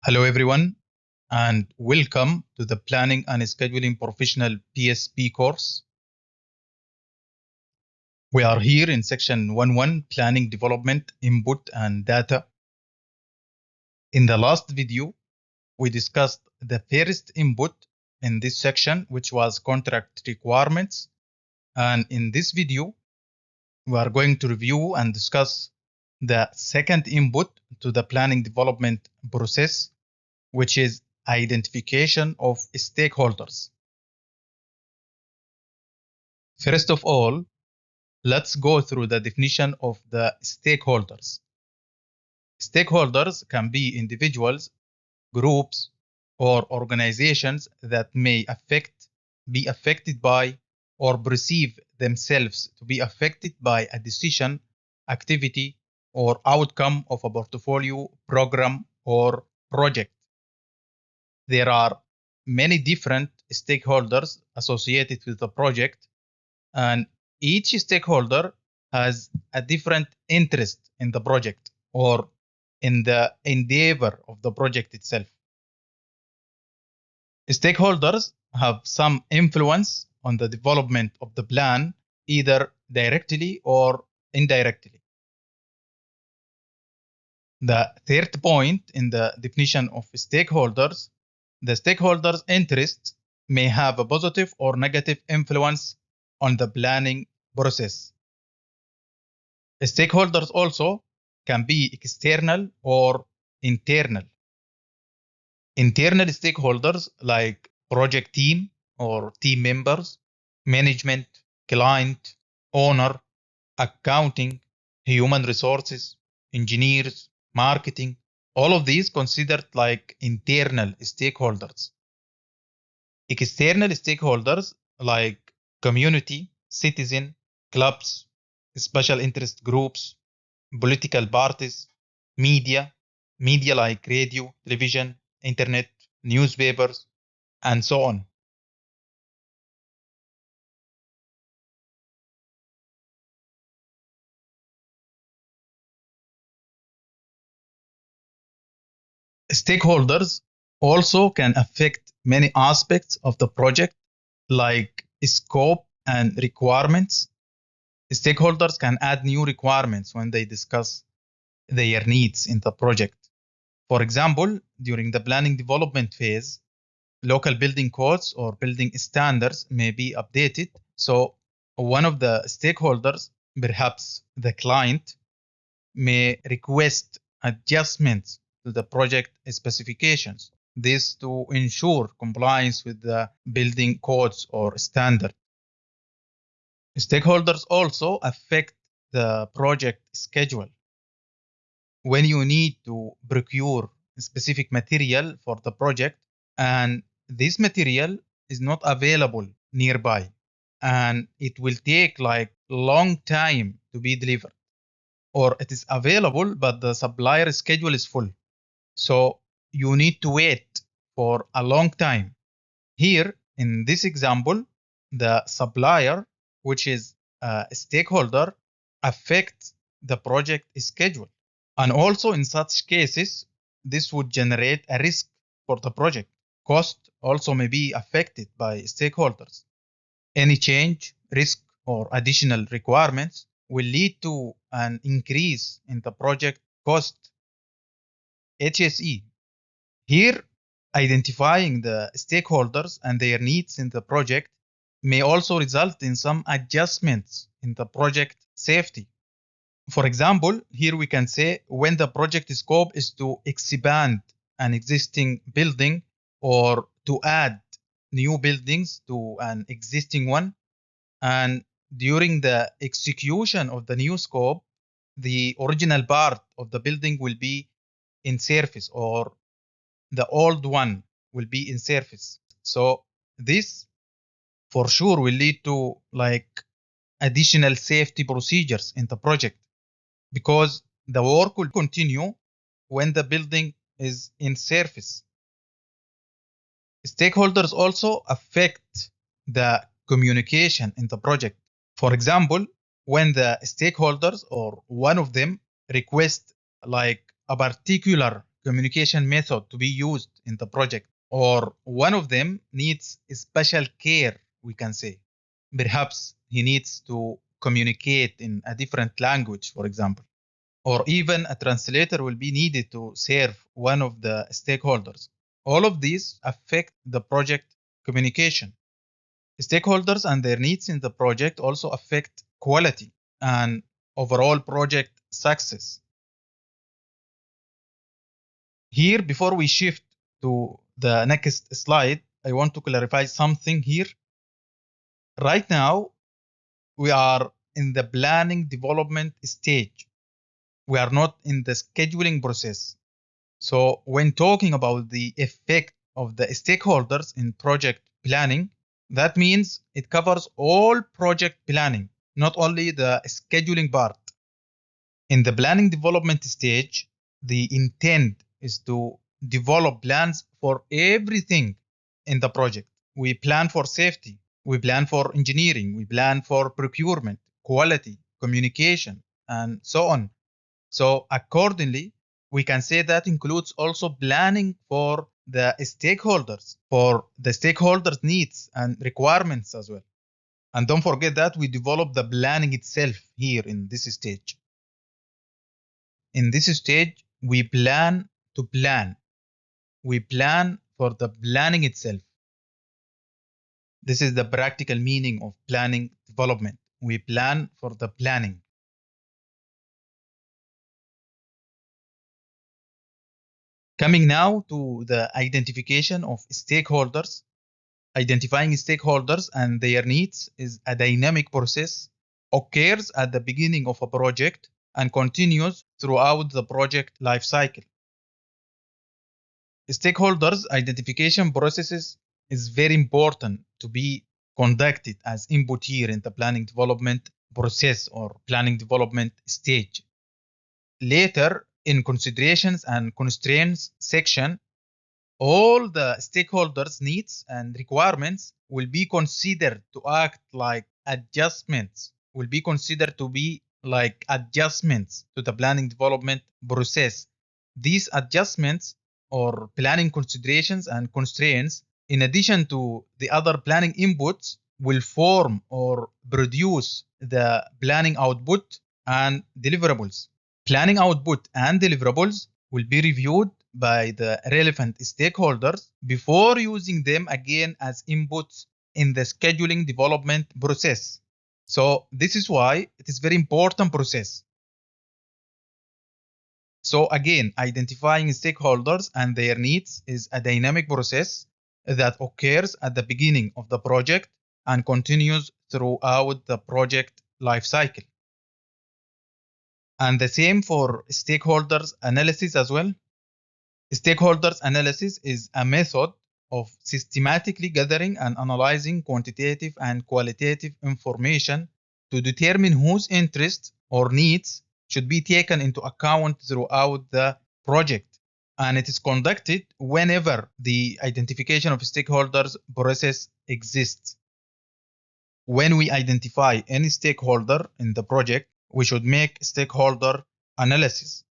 Hello, everyone, and welcome to the Planning and Scheduling Professional PSP course. We are here in section 1.1, Planning Development, Input and Data. In the last video, we discussed the first input in this section, which was contract requirements. And in this video, we are going to review and discuss the second input to the planning development process, which is identification of stakeholders. First of all, let's go through the definition of the stakeholders. Stakeholders can be individuals, groups, or organizations that may be affected by, or perceive themselves to be affected by a decision, activity, or outcome of a portfolio, program, or project. There are many different stakeholders associated with the project, and each stakeholder has a different interest in the project or in the endeavor of the project itself. Stakeholders have some influence on the development of the plan, either directly or indirectly. The third point in the definition of stakeholders, the stakeholders' interests may have a positive or negative influence on the planning process. Stakeholders also can be external or internal. Internal stakeholders like project team or team members, management, client, owner, accounting, human resources, engineers, marketing, all of these considered like internal stakeholders. External stakeholders like community, citizen, clubs, special interest groups, political parties, media like radio, television, internet, newspapers, and so on. Stakeholders also can affect many aspects of the project, like scope and requirements. Stakeholders can add new requirements when they discuss their needs in the project. For example, during the planning development phase, local building codes or building standards may be updated. So one of the stakeholders, perhaps the client, may request adjustments to the project specifications. This to ensure compliance with the building codes or standard. Stakeholders also affect the project schedule. When you need to procure specific material for the project and this material is not available nearby and it will take like long time to be delivered, or it is available but the supplier schedule is full, so you need to wait for a long time. Here in this example, the supplier, which is a stakeholder, affects the project schedule. And also in such cases, this would generate a risk for the project. Cost also may be affected by stakeholders. Any change, risk, or additional requirements will lead to an increase in the project cost. HSE. Here, identifying the stakeholders and their needs in the project may also result in some adjustments in the project safety. For example, here we can say when the project scope is to expand an existing building or to add new buildings to an existing one, and during the execution of the new scope, the original part of the building will be in service or the old one will be in service. So this for sure will lead to like additional safety procedures in the project, because the work will continue when the building is in service. Stakeholders also affect the communication in the project. For example, when the stakeholders or one of them request like a particular communication method to be used in the project, or one of them needs special care, we can say. Perhaps he needs to communicate in a different language, for example, or even a translator will be needed to serve one of the stakeholders. All of these affect the project communication. Stakeholders and their needs in the project also affect quality and overall project success. Here, before we shift to the next slide, I want to clarify something here. Right now, we are in the planning development stage. We are not in the scheduling process. So when talking about the effect of the stakeholders in project planning, that means it covers all project planning, not only the scheduling part. In the planning development stage, the intent is to develop plans for everything in the project. We plan for safety, we plan for engineering, we plan for procurement, quality, communication, and so on. So accordingly, we can say that includes also planning for the stakeholders, for the stakeholders' needs and requirements as well. And don't forget that we develop the planning itself here in this stage. In this stage, we plan to plan. We plan for the planning itself. This is the practical meaning of planning development. We plan for the planning. Coming now to the identification of stakeholders. Identifying stakeholders and their needs is a dynamic process, occurs at the beginning of a project and continues throughout the project lifecycle. Stakeholders identification processes is very important to be conducted as input here in the planning development process or planning development stage. Later, in considerations and constraints section, all the stakeholders' needs and requirements will be considered to act like adjustments, will be considered to be like adjustments to the planning development process. These adjustments or planning considerations and constraints, in addition to the other planning inputs, will form or produce the planning output and deliverables. Planning output and deliverables will be reviewed by the relevant stakeholders before using them again as inputs in the scheduling development process. So this is why it is very important process. So again, identifying stakeholders and their needs is a dynamic process that occurs at the beginning of the project and continues throughout the project lifecycle. And the same for stakeholders analysis as well. Stakeholders analysis is a method of systematically gathering and analyzing quantitative and qualitative information to determine whose interests or needs should be taken into account throughout the project. And it is conducted whenever the identification of stakeholders process exists. When we identify any stakeholder in the project, we should make stakeholder analysis.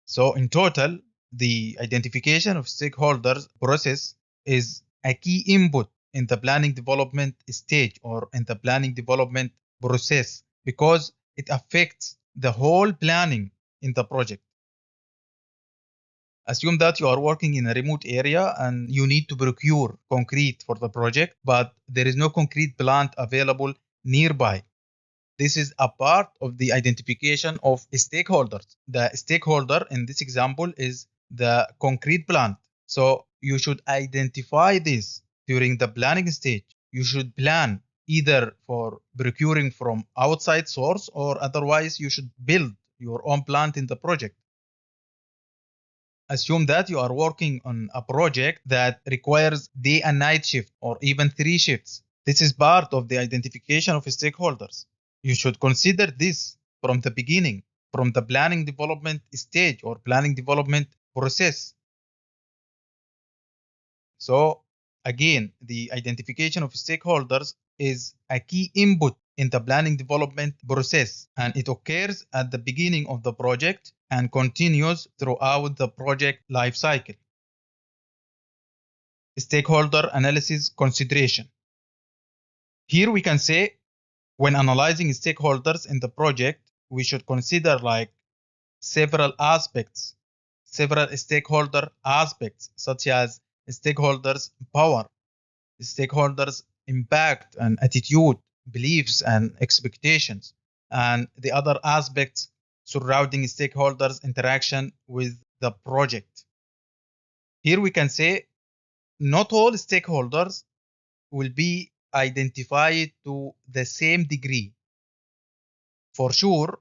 So in total, the identification of stakeholders process is a key input in the planning development stage or in the planning development process because it affects the whole planning in the project. Assume that you are working in a remote area and you need to procure concrete for the project, but there is no concrete plant available nearby. This is a part of the identification of stakeholders. The stakeholder in this example is the concrete plant. So you should identify this during the planning stage. You should plan either for procuring from outside source or otherwise you should build your own plant in the project. Assume that you are working on a project that requires day and night shift or even 3 shifts. This is part of the identification of stakeholders. You should consider this from the beginning, from the planning development stage or planning development process. So again, the identification of stakeholders is a key input in the planning development process, and it occurs at the beginning of the project and continues throughout the project lifecycle. Stakeholder analysis consideration. Here we can say when analyzing stakeholders in the project, we should consider like several stakeholder aspects, such as stakeholders' power, stakeholders' impact and attitude, beliefs and expectations, and the other aspects surrounding stakeholders' interaction with the project. Here we can say not all stakeholders will be identified to the same degree. For sure,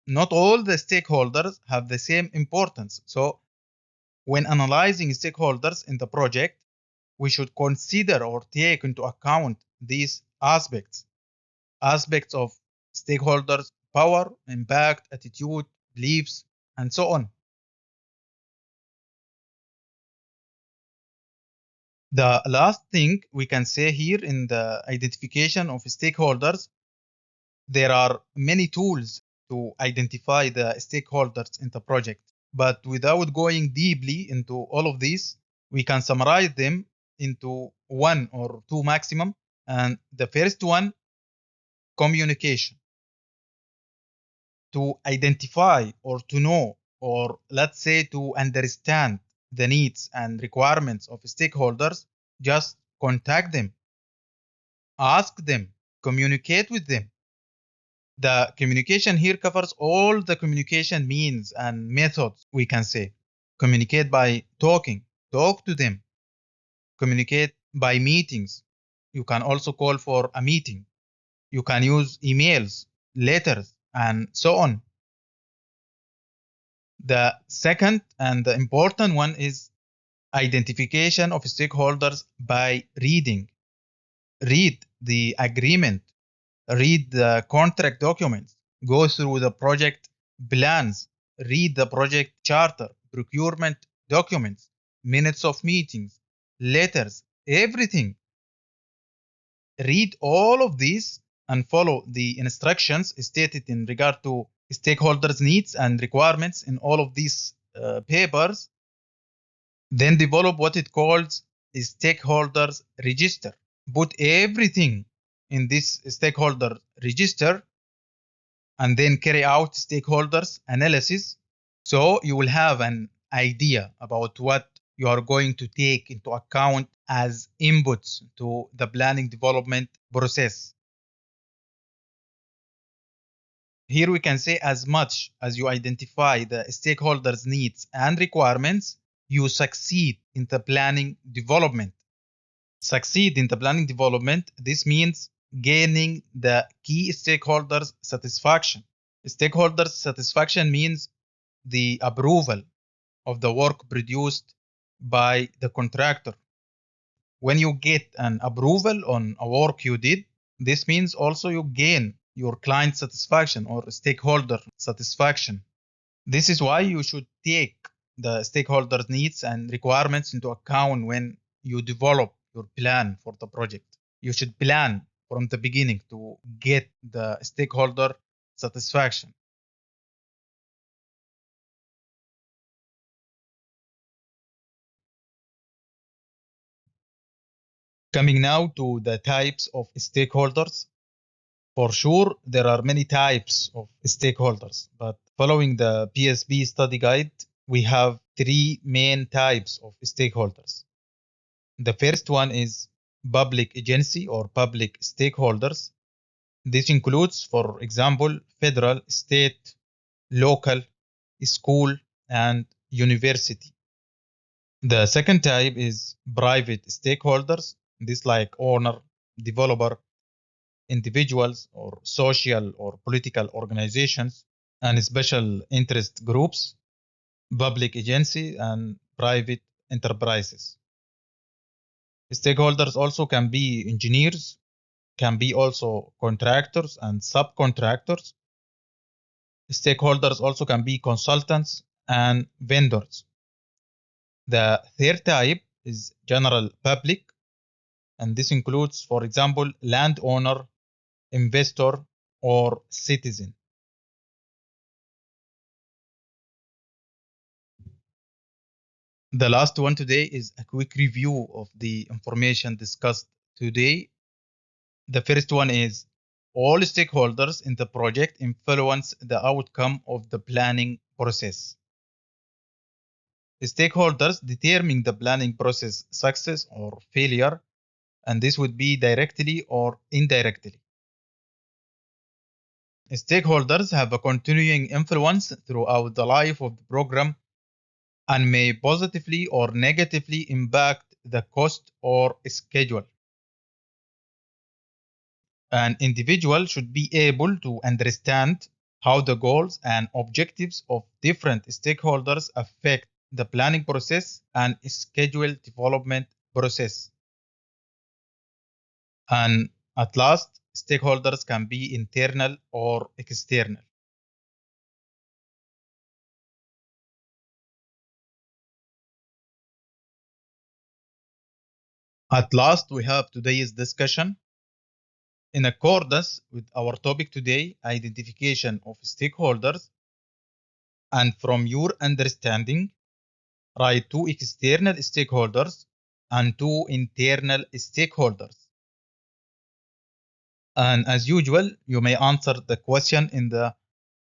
not all the stakeholders have the same importance. So when analyzing stakeholders in the project, we should consider or take into account these aspects of stakeholders' power, impact, attitude, beliefs, and so on. The last thing we can say here in the identification of stakeholders, there are many tools to identify the stakeholders in the project. But without going deeply into all of these, we can summarize them into one or two maximum. And the first one, communication. To identify or to know, or let's say to understand the needs and requirements of stakeholders, just contact them, ask them, communicate with them. The communication here covers all the communication means and methods, we can say. Communicate by talking, talk to them. Communicate by meetings. You can also call for a meeting. You can use emails, letters, and so on. The second and the important one is identification of stakeholders by reading. Read the agreement, read the contract documents, go through the project plans, read the project charter, procurement documents, minutes of meetings, letters, everything. Read all of these and follow the instructions stated in regard to stakeholders' needs and requirements in all of these papers. Then develop what it calls a stakeholders register. Put everything in this stakeholder register and then carry out stakeholders analysis. So you will have an idea about what you are going to take into account as inputs to the planning development process. Here we can say as much as you identify the stakeholders' needs and requirements, you succeed in the planning development. Succeed in the planning development, this means gaining the key stakeholders' satisfaction. Stakeholders' satisfaction means the approval of the work produced by the contractor. When you get an approval on a work you did, this means also you gain your client satisfaction or stakeholder satisfaction. This is why you should take the stakeholders' needs and requirements into account when you develop your plan for the project. You should plan from the beginning to get the stakeholder satisfaction. Coming now to the types of stakeholders. For sure, there are many types of stakeholders, but following the PSP study guide, we have three main types of stakeholders. The first one is public agency or public stakeholders. This includes, for example, federal, state, local, school, and university. The second type is private stakeholders. This like owner, developer, individuals or social or political organizations and special interest groups, public agency and private enterprises. Stakeholders also can be engineers, can be also contractors and subcontractors. Stakeholders also can be consultants and vendors. The third type is general public, and this includes, for example, landowner, investor, or citizen. The last one today is a quick review of the information discussed today. The first one is all stakeholders in the project influence the outcome of the planning process. Stakeholders determine the planning process success or failure, and this would be directly or indirectly. Stakeholders have a continuing influence throughout the life of the program and may positively or negatively impact the cost or schedule. An individual should be able to understand how the goals and objectives of different stakeholders affect the planning process and schedule development process. And at last, stakeholders can be internal or external. At last, we have today's discussion. In accordance with our topic today, identification of stakeholders, and from your understanding, write two external stakeholders and two internal stakeholders. And as usual, you may answer the question in the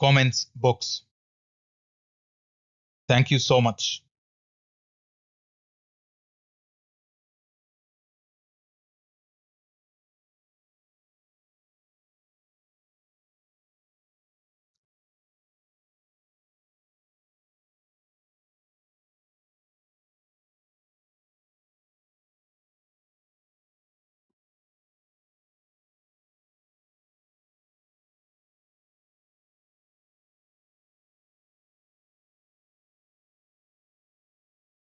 comments box. Thank you so much.